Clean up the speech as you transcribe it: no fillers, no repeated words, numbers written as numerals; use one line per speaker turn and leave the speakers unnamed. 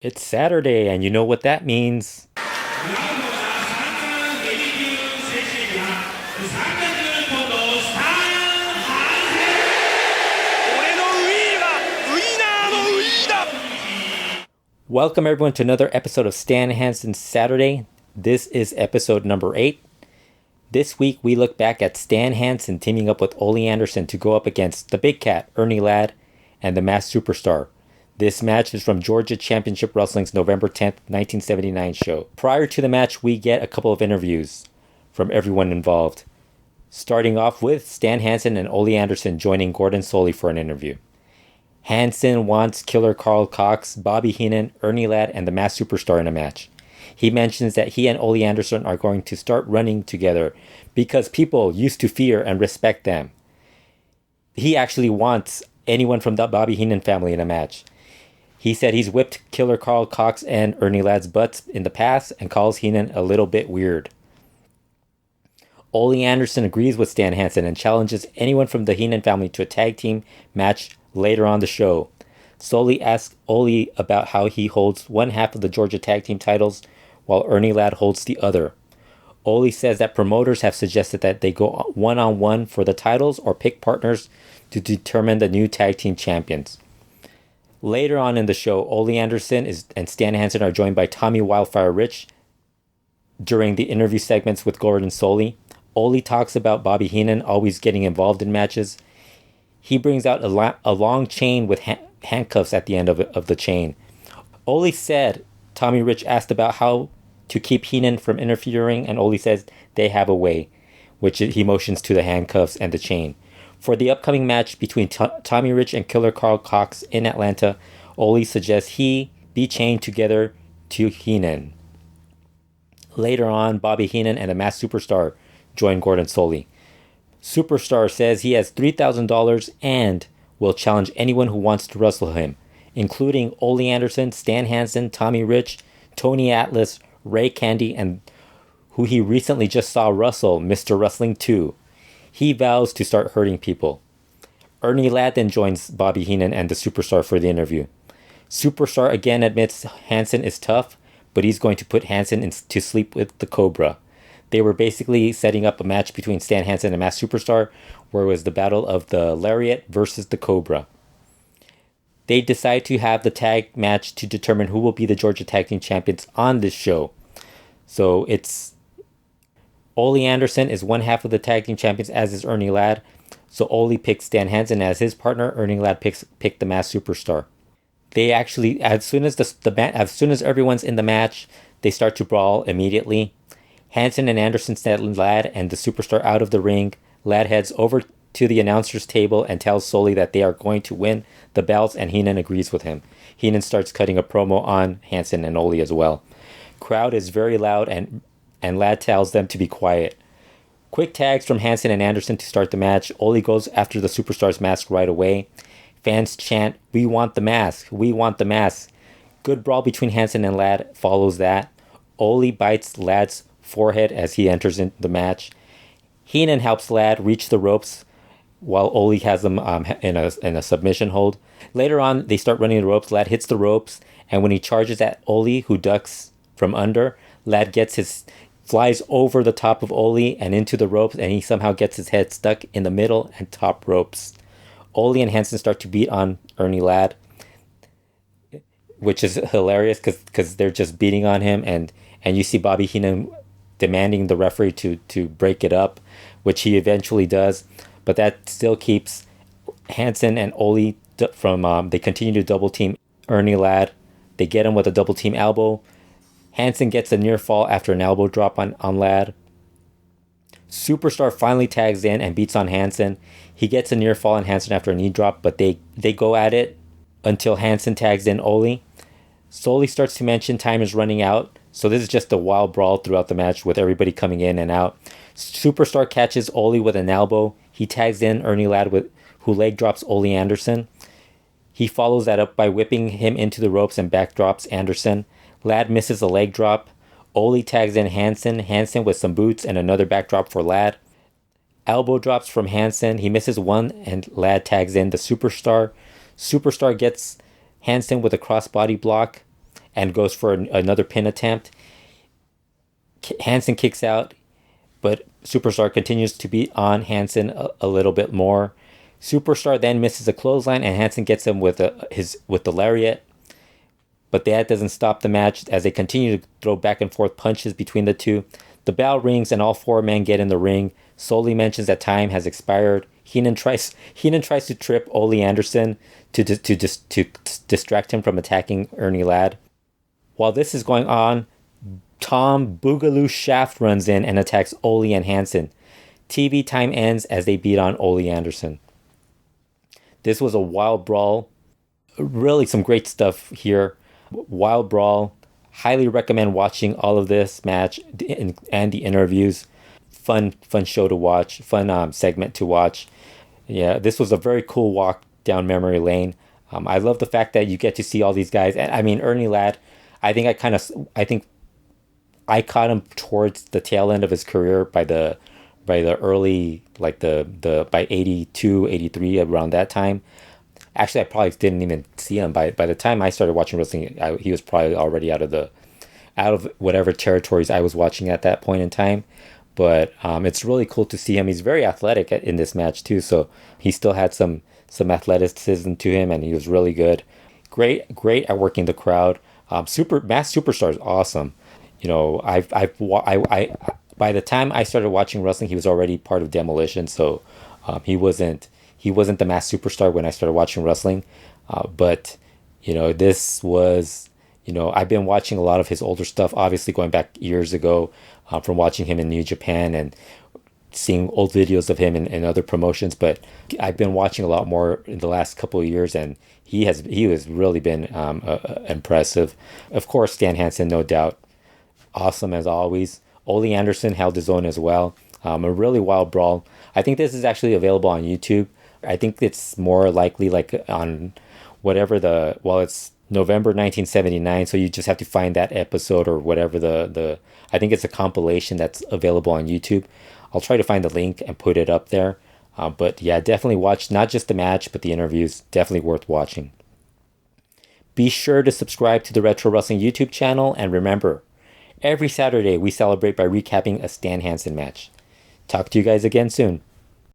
It's Saturday, and you know what that means. Welcome everyone to another episode of Stan Hansen Saturday. This is episode number 8. This week we look back at Stan Hansen teaming up with Ole Anderson to go up against the Big Cat, Ernie Ladd, and the Masked Superstar. This match is from Georgia Championship Wrestling's November 10th, 1979 show. Prior to the match, we get a couple of interviews from everyone involved. Starting off with Stan Hansen and Ole Anderson joining Gordon Solie for an interview. Hansen wants Killer Carl Cox, Bobby Heenan, Ernie Ladd, and the Masked Superstar in a match. He mentions that he and Ole Anderson are going to start running together because people used to fear and respect them. He actually wants anyone from the Bobby Heenan family in a match. He said he's whipped Killer Carl Cox and Ernie Ladd's butts in the past and calls Heenan a little bit weird. Ole Anderson agrees with Stan Hansen and challenges anyone from the Heenan family to a tag team match later on the show. Solie asks Ole about how he holds one half of the Georgia tag team titles while Ernie Ladd holds the other. Ole says that promoters have suggested that they go one-on-one for the titles or pick partners to determine the new tag team champions. Later on in the show, Ole Anderson and Stan Hansen are joined by Tommy Wildfire Rich during the interview segments with Gordon Solie. Ole talks about Bobby Heenan always getting involved in matches. He brings out a long chain with handcuffs at the end of the chain. Ole said Tommy Rich asked about how to keep Heenan from interfering, and Ole says they have a way, which he motions to the handcuffs and the chain. For the upcoming match between Tommy Rich and Killer Carl Cox in Atlanta, Ole suggests he be chained together to Heenan. Later on, Bobby Heenan and the Masked Superstar join Gordon Solie. Superstar says he has $3,000 and will challenge anyone who wants to wrestle him, including Ole Anderson, Stan Hansen, Tommy Rich, Tony Atlas, Ray Candy, and who he recently just saw wrestle, Mr. Wrestling 2. He vows to start hurting people. Ernie Ladd then joins Bobby Heenan and the Superstar for the interview. Superstar again admits Hansen is tough, but he's going to put Hansen to sleep with the Cobra. They were basically setting up a match between Stan Hansen and Masked Superstar, where it was the battle of the Lariat versus the Cobra. They decide to have the tag match to determine who will be the Georgia Tag Team Champions on this show. So it's Ole Anderson is one half of the Tag Team Champions, as is Ernie Ladd. So Ole picks Stan Hansen as his partner. Ernie Ladd picked the Masked Superstar. They actually, as soon as everyone's in the match, they start to brawl immediately. Hansen and Anderson send Ladd and the Superstar out of the ring. Ladd heads over to the announcer's table and tells Solie that they are going to win the belts, and Heenan agrees with him. Heenan starts cutting a promo on Hansen and Ole as well. Crowd is very loud and Ladd tells them to be quiet. Quick tags from Hansen and Anderson to start the match. Ole goes after the Superstar's mask right away. Fans chant, "We want the mask, we want the mask." Good brawl between Hansen and Ladd follows that. Ole bites Ladd's forehead as he enters in the match. Heenan helps Ladd reach the ropes while Ole has them in a submission hold. Later on, they start running the ropes. Ladd hits the ropes, and when he charges at Ole, who ducks from under, Ladd flies over the top of Ole and into the ropes, and he somehow gets his head stuck in the middle and top ropes. Ole and Hansen start to beat on Ernie Ladd, which is hilarious because they're just beating on him, and you see Bobby Heenan demanding the referee to break it up, which he eventually does, but that still keeps Hansen and Ole from they continue to double team Ernie Ladd. They get him with a double team elbow. Hansen gets a near fall after an elbow drop on Ladd. Superstar finally tags in and beats on Hansen. He gets a near fall on Hansen after a knee drop, but they go at it until Hansen tags in Ole. Solie starts to mention time is running out, so this is just a wild brawl throughout the match with everybody coming in and out. Superstar catches Ole with an elbow. He tags in Ernie Ladd who leg drops Ole Anderson. He follows that up by whipping him into the ropes and backdrops Anderson. Ladd misses a leg drop. Ole tags in Hansen with some boots and another backdrop for Ladd. Elbow drops from Hansen. He misses one and Ladd tags in the Superstar. Superstar gets Hansen with a crossbody block. and goes for another pin attempt. Hansen kicks out, but Superstar continues to beat on Hansen a little bit more. Superstar then misses a clothesline, and Hansen gets him with the lariat. But that doesn't stop the match as they continue to throw back and forth punches between the two. The bell rings and all four men get in the ring. Ole mentions that time has expired. Heenan tries to trip Ole Anderson to distract him from attacking Ernie Ladd. While this is going on, Tom Boogaloo Shaft runs in and attacks Ole and Hansen. TV time ends as they beat on Ole Anderson. This was a wild brawl. Really some great stuff here. Wild brawl. Highly recommend watching all of this match and the interviews. Fun show to watch. Fun segment to watch. Yeah, this was a very cool walk down memory lane. I love the fact that you get to see all these guys. And I mean, Ernie Ladd, I think I caught him towards the tail end of his career by the early, like by 82, 83, around that time. Actually, I probably didn't even see him by the time I started watching wrestling. He was probably already out of whatever territories I was watching at that point in time. But it's really cool to see him. He's very athletic in this match too, so he still had some athleticism to him, and he was really good. Great at working the crowd. Masked Superstar is awesome. You know, I by the time I started watching wrestling, he was already part of Demolition, so he wasn't the Masked Superstar when I started watching wrestling. But you know, this was, you know, I've been watching a lot of his older stuff, obviously going back years ago, from watching him in New Japan and seeing old videos of him in other promotions. But I've been watching a lot more in the last couple of years, and he has really been impressive. Of course, Stan Hansen, no doubt, awesome as always. Ole Anderson held his own as well. A really wild brawl. I think this is actually available on YouTube. I think it's more likely like on whatever it's November 1979, so you just have to find that episode or whatever I think it's a compilation that's available on YouTube. I'll try to find the link and put it up there. But yeah, definitely watch not just the match, but the interviews. Definitely worth watching. Be sure to subscribe to the Retro Wrestling YouTube channel, and remember, every Saturday we celebrate by recapping a Stan Hansen match. Talk to you guys again soon.